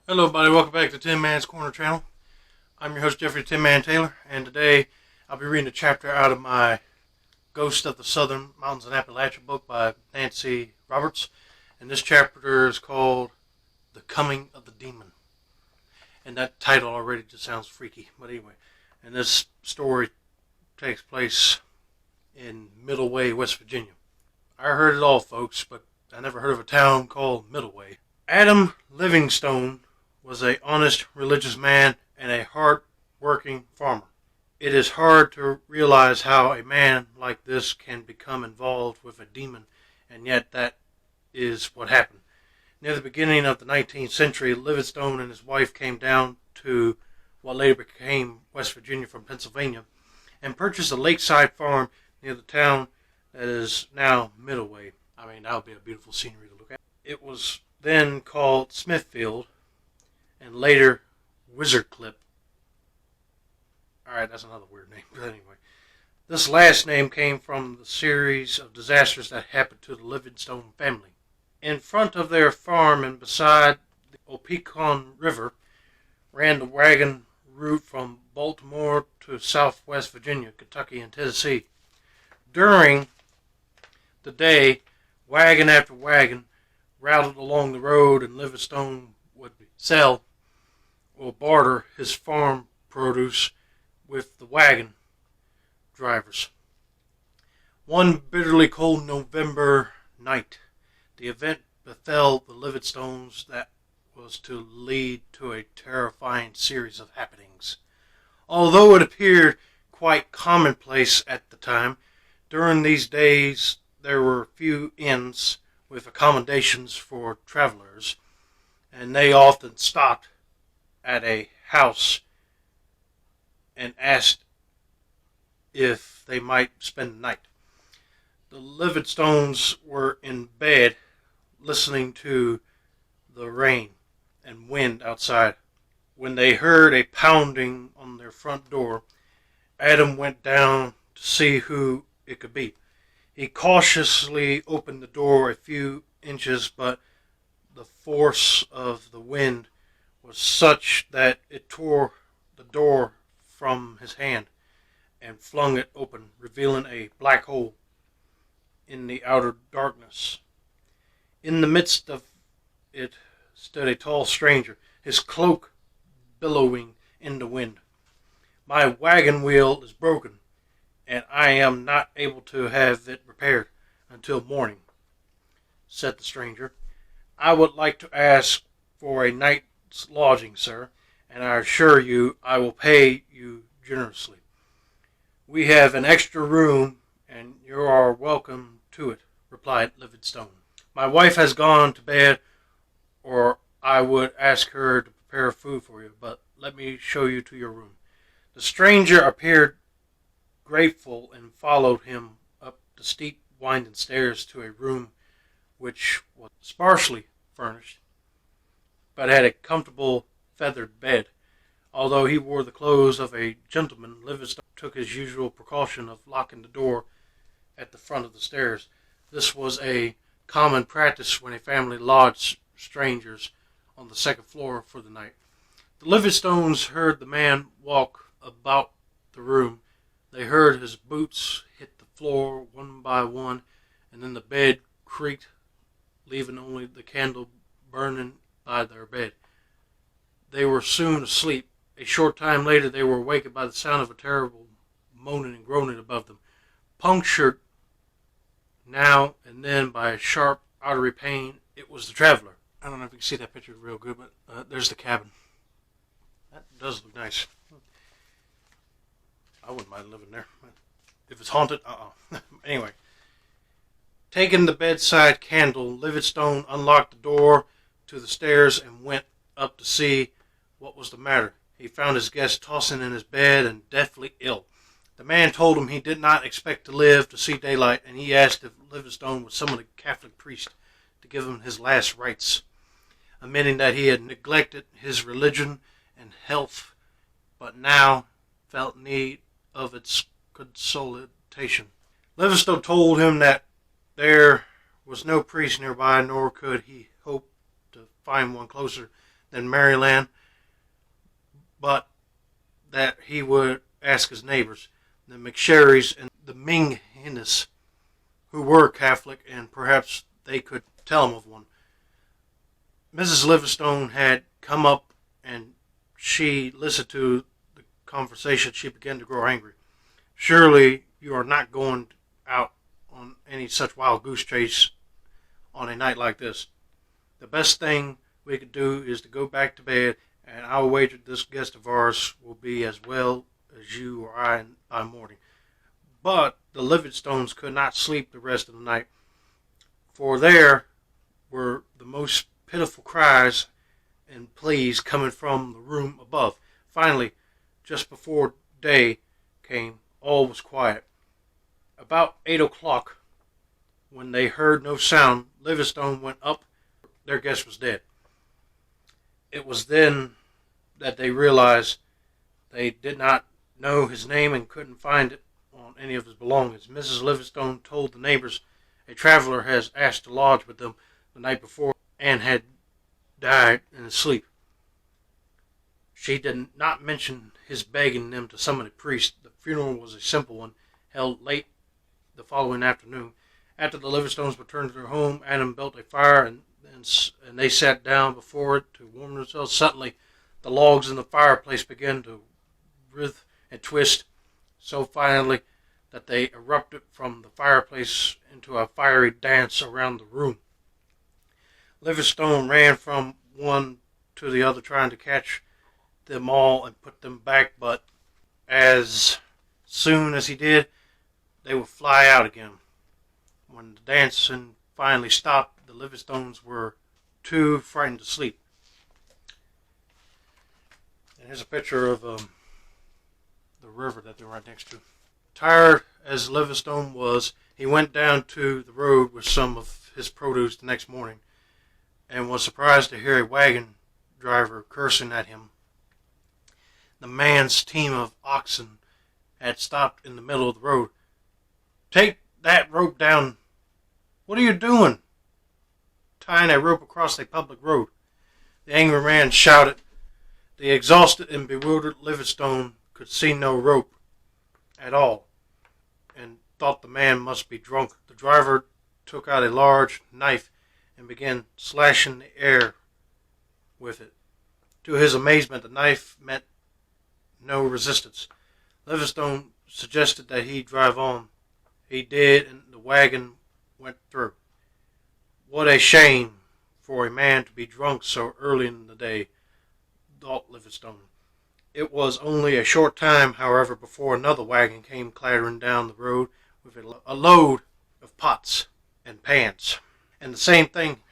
Hello, everybody. Welcome back to Tin Man's Corner channel. I'm your host, Jeffrey Tin Man Taylor, and today I'll be reading a chapter out of my Ghost of the Southern Mountains in Appalachia book by Nancy Roberts. And this chapter is called The Coming of the Demon. And that title already just sounds freaky. But anyway, and this story takes place in Middleway, West Virginia. I heard it all, folks, but I never heard of a town called Middleway. Adam Livingstone was an honest, religious man and a hard-working farmer. It is hard to realize how a man like this can become involved with a demon, and yet that is what happened. Near the beginning of the 19th century, Livingstone and his wife came down to what later became West Virginia from Pennsylvania and purchased a lakeside farm near the town that is now Middleway. I mean, that would be a beautiful scenery to look at. It was then called Smithfield, and later Wizard Clip. Alright, that's another weird name, but anyway. This last name came from the series of disasters that happened to the Livingstone family. In front of their farm and beside the Opicon River ran the wagon route from Baltimore to southwest Virginia, Kentucky, and Tennessee. During the day, wagon after wagon rattled along the road, and Livingstone would sell or barter his farm produce with the wagon drivers. One bitterly cold November night, the event befell the Livingstones that was to lead to a terrifying series of happenings. Although it appeared quite commonplace at the time, during these days there were few inns with accommodations for travelers, and they often stopped at a house and asked if they might spend the night. The Livingstones were in bed listening to the rain and wind outside when they heard a pounding on their front door. Adam went down to see who it could be. He cautiously opened the door a few inches, but the force of the wind was such that it tore the door from his hand and flung it open, revealing a black hole in the outer darkness. In the midst of it stood a tall stranger, his cloak billowing in the wind. "My wagon wheel is broken, and I am not able to have it repaired until morning," said the stranger. "I would like to ask for a night's lodging, sir, and I assure you I will pay you generously. We have an extra room, and you are welcome to it," replied Livingstone. "My wife has gone to bed, or I would ask her to prepare food for you, but let me show you to your room." The stranger appeared grateful and followed him up the steep winding stairs to a room which was sparsely furnished, but had a comfortable feathered bed. Although he wore the clothes of a gentleman, Livingstone took his usual precaution of locking the door at the front of the stairs. This was a common practice when a family lodged strangers on the second floor for the night. The Livingstones heard the man walk about the room. They heard his boots hit the floor one by one, and then the bed creaked, leaving only the candle burning by their bed. They were soon asleep. A short time later they were awakened by the sound of a terrible moaning and groaning above them, punctured now and then by a sharp artery pain. It was the traveler. I don't know if you can see that picture real good, but there's the cabin. That does look nice. I wouldn't mind living there. If it's haunted, Anyway, taking the bedside candle, Livingstone unlocked the door to the stairs and went up to see what was the matter. He found his guest tossing in his bed and deathly ill. The man told him he did not expect to live to see daylight, and he asked if Livingstone would summon a Catholic priest to give him his last rites, admitting that he had neglected his religion and health, but now felt need of its consolation. Livingstone told him that there was no priest nearby, nor could he hope to find one closer than Maryland, but that he would ask his neighbors, the McSherrys and the Minghinnis, who were Catholic, and perhaps they could tell him of one. Mrs. Livingstone had come up and she listened to the conversation. She began to grow angry. Surely you are not going out on any such wild goose chase on a night like this. The best thing we could do is to go back to bed, and I'll wager this guest of ours will be as well as you or I by morning. But the Livingstones could not sleep the rest of the night, for there were the most pitiful cries and pleas coming from the room above. Finally, just before day came, all was quiet. About 8 o'clock, when they heard no sound, Livingstone went up. Their guest was dead. It was then that they realized they did not know his name and couldn't find it on any of his belongings. Mrs. Livingstone told the neighbors a traveler has asked to lodge with them the night before and had died in his sleep. She did not mention his begging them to summon a priest. The funeral was a simple one, held late the following afternoon. After the Livingstones returned to their home, Adam built a fire and they sat down before it to warm themselves. Suddenly, the logs in the fireplace began to writhe and twist so violently that they erupted from the fireplace into a fiery dance around the room. Livingstone ran from one to the other, trying to catch them all and put them back, but as soon as he did, they would fly out again. When the dancing finally stopped, the Livingstones were too frightened to sleep. And here's a picture of the river that they're right next to. Tired as Livingstone was, he went down to the road with some of his produce the next morning and was surprised to hear a wagon driver cursing at him. The man's team of oxen had stopped in the middle of the road. "Take that rope down. What are you doing? Tying a rope across a public road." The angry man shouted. The exhausted and bewildered Livingstone could see no rope at all and thought the man must be drunk. The driver took out a large knife and began slashing the air with it. To his amazement, the knife met no resistance. Livingstone suggested that he drive on. He did, and the wagon went through. What a shame for a man to be drunk so early in the day, thought Livingstone. It was only a short time, however, before another wagon came clattering down the road with a load of pots and pans. And the same thing